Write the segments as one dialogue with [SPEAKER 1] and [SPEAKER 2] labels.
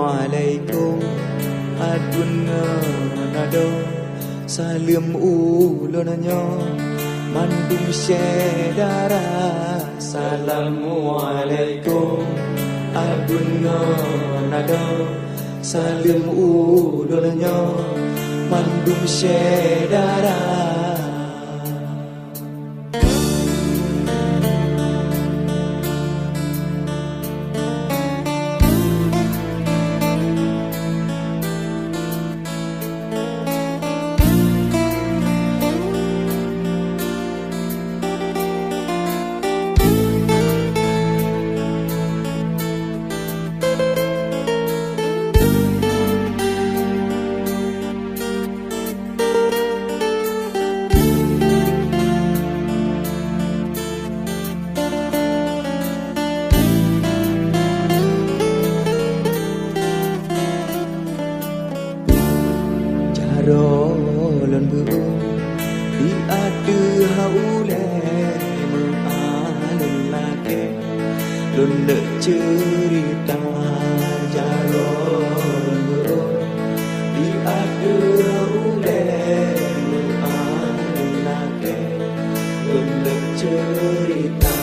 [SPEAKER 1] Assalamualaikum adun nado salim ulonanyo mandum syedara. Assalamualaikum adun nado salim ulonanyo mandum syedara. Rolon beung di adu haule mengalun lake lun dek cerita jaron beung di adu haule mengalun lake lun dek cerita.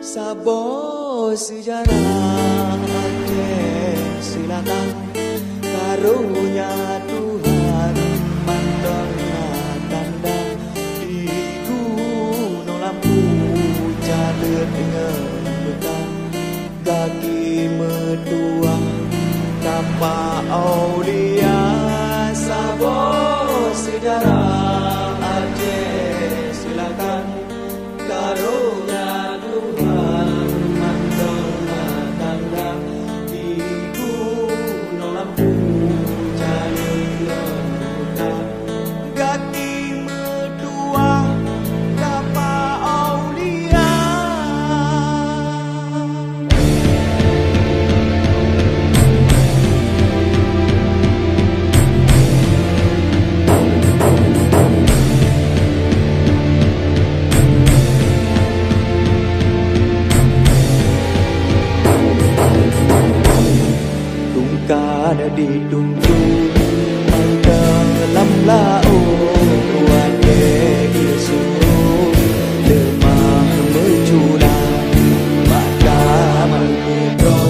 [SPEAKER 1] Sabo sejarah silakan karunia Tuhan mandorna tanda di gunung lampu jalur dengan kaki medua tanpa aulia. Sabo sejarah Aceh silakan karunia Tuhan mandorna tanda ada di tungtung dalam laut wade disuruh lemah meculang mata mengubro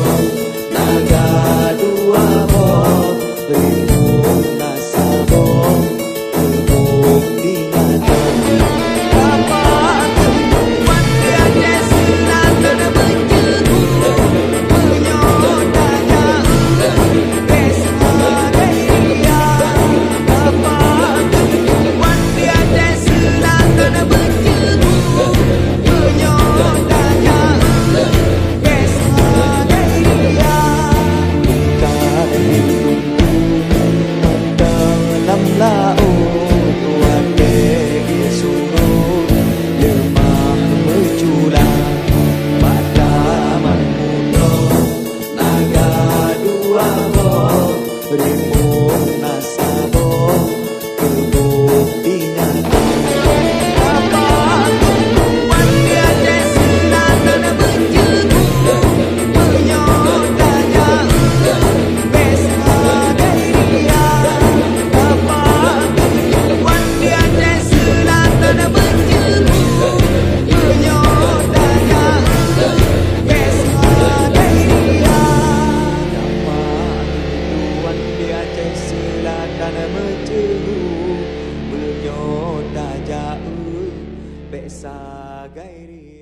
[SPEAKER 1] naga dua bom rimbun nasabo rimbun dinyatakan apa tempat tiada selatan menjeru menyodanya Besa gairi